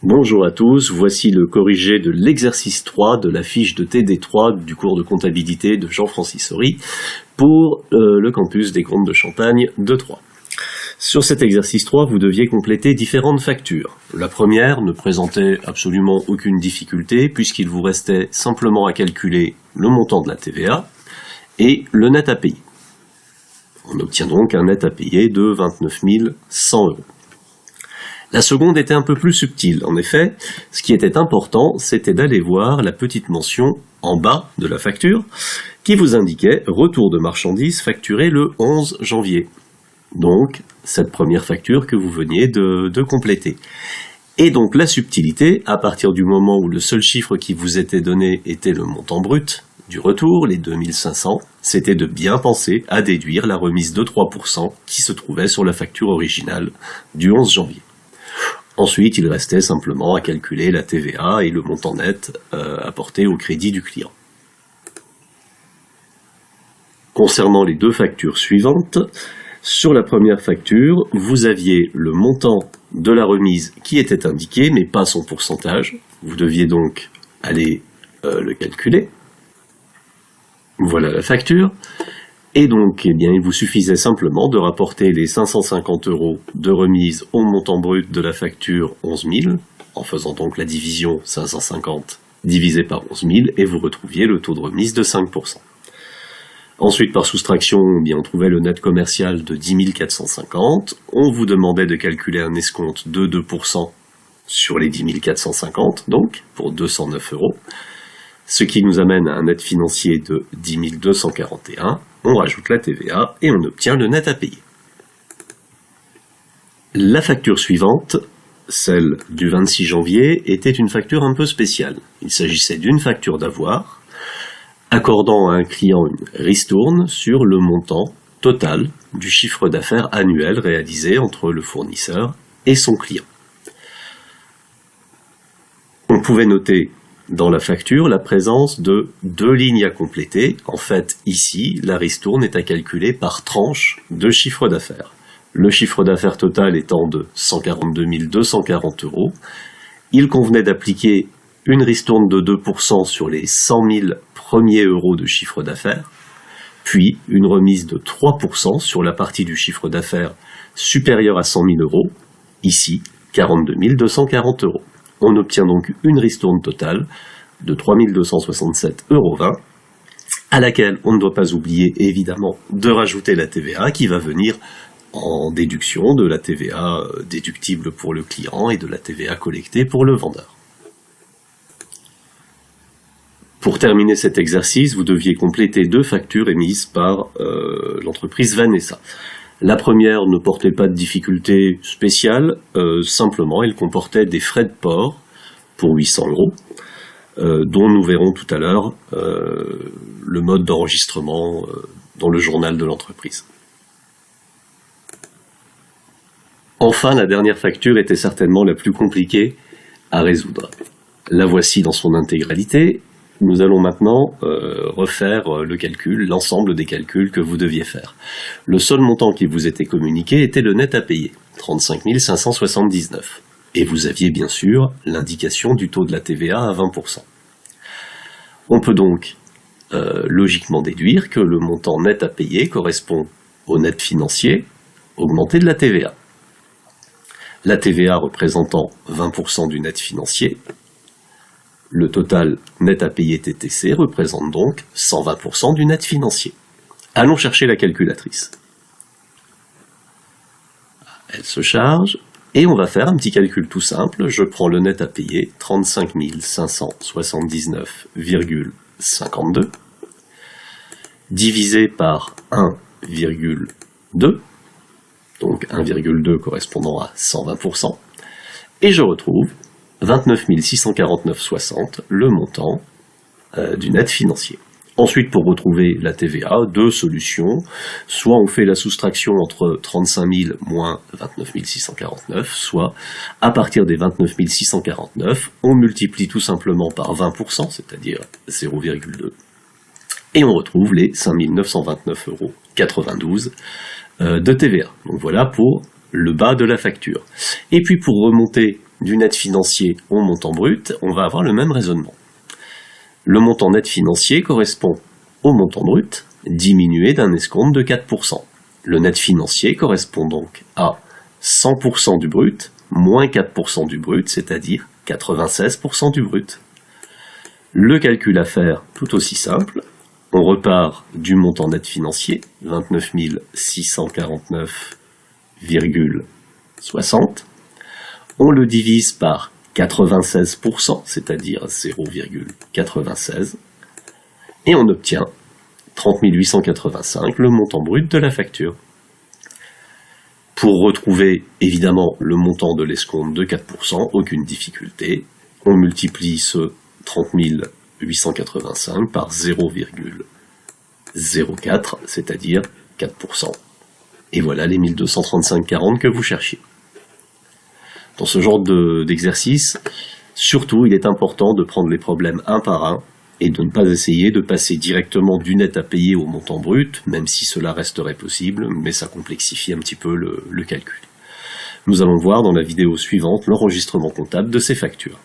Bonjour à tous, voici le corrigé de l'exercice 3 de la fiche de TD3 du cours de comptabilité de Jean-Francis Horry pour le campus des Comtes de Champagne de Troyes. Sur cet exercice 3, vous deviez compléter différentes factures. La première ne présentait absolument aucune difficulté puisqu'il vous restait simplement à calculer le montant de la TVA et le net à payer. On obtient donc un net à payer de 29 100 €. La seconde était un peu plus subtile. En effet, ce qui était important, c'était d'aller voir la petite mention en bas de la facture qui vous indiquait « Retour de marchandises facturé le 11 janvier ». Donc, cette première facture que vous veniez de compléter. Et donc la subtilité, à partir du moment où le seul chiffre qui vous était donné était le montant brut du retour, les 2500, c'était de bien penser à déduire la remise de 3% qui se trouvait sur la facture originale du 11 janvier. Ensuite, il restait simplement à calculer la TVA et le montant net apporté au crédit du client. Concernant les deux factures suivantes, sur la première facture, vous aviez le montant de la remise qui était indiqué, mais pas son pourcentage. Vous deviez donc aller le calculer. Voilà la facture. Et donc, eh bien, il vous suffisait simplement de rapporter les 550 € de remise au montant brut de la facture 11 000, en faisant donc la division 550 divisé par 11 000, et vous retrouviez le taux de remise de 5%. Ensuite, par soustraction, eh bien, on trouvait le net commercial de 10 450. On vous demandait de calculer un escompte de 2% sur les 10 450, donc, pour 209 €. Ce qui nous amène à un net financier de 10 241. On rajoute la TVA et on obtient le net à payer. La facture suivante, celle du 26 janvier, était une facture un peu spéciale. Il s'agissait d'une facture d'avoir, accordant à un client une ristourne sur le montant total du chiffre d'affaires annuel réalisé entre le fournisseur et son client. On pouvait noter dans la facture la présence de deux lignes à compléter. En fait, ici, la ristourne est à calculer par tranche de chiffre d'affaires. Le chiffre d'affaires total étant de 142 240 €, il convenait d'appliquer une ristourne de 2% sur les 100 000 premiers euros de chiffre d'affaires, puis une remise de 3% sur la partie du chiffre d'affaires supérieure à 100 000 €, ici 42 240 €. On obtient donc une ristourne totale de 3 267,20 €, à laquelle on ne doit pas oublier évidemment de rajouter la TVA qui va venir en déduction de la TVA déductible pour le client et de la TVA collectée pour le vendeur. Pour terminer cet exercice, vous deviez compléter deux factures émises par l'entreprise Vanessa. La première ne portait pas de difficulté spéciale, simplement elle comportait des frais de port pour 800 €, dont nous verrons tout à l'heure le mode d'enregistrement dans le journal de l'entreprise. Enfin, la dernière facture était certainement la plus compliquée à résoudre. La voici dans son intégralité. Nous allons maintenant refaire le calcul, l'ensemble des calculs que vous deviez faire. Le seul montant qui vous était communiqué était le net à payer, 35 579. Et vous aviez bien sûr l'indication du taux de la TVA à 20%. On peut donc logiquement déduire que le montant net à payer correspond au net financier augmenté de la TVA. La TVA représentant 20% du net financier, le total net à payer TTC représente donc 120% du net financier. Allons chercher la calculatrice. Elle se charge et on va faire un petit calcul tout simple. Je prends le net à payer, 35 579,52, divisé par 1,2, donc 1,2 correspondant à 120%, et je retrouve 29 649,60, le montant du net financier. Ensuite, pour retrouver la TVA, deux solutions. Soit on fait la soustraction entre 35 000 moins 29 649, soit à partir des 29 649, on multiplie tout simplement par 20%, c'est-à-dire 0,2, et on retrouve les 5 929,92 € de TVA. Donc voilà pour le bas de la facture. Et puis pour remonter du net financier au montant brut, on va avoir le même raisonnement. Le montant net financier correspond au montant brut, diminué d'un escompte de 4%. Le net financier correspond donc à 100% du brut, moins 4% du brut, c'est-à-dire 96% du brut. Le calcul à faire, tout aussi simple, on repart du montant net financier, 29 649,60. On le divise par 96%, c'est-à-dire 0,96, et on obtient 30 885, le montant brut de la facture. Pour retrouver évidemment le montant de l'escompte de 4%, aucune difficulté, on multiplie ce 30 885 par 0,04, c'est-à-dire 4%. Et voilà les 1235,40 que vous cherchiez. Dans ce genre d'exercice, surtout, il est important de prendre les problèmes un par un et de ne pas essayer de passer directement du net à payer au montant brut, même si cela resterait possible, mais ça complexifie un petit peu le calcul. Nous allons voir dans la vidéo suivante l'enregistrement comptable de ces factures.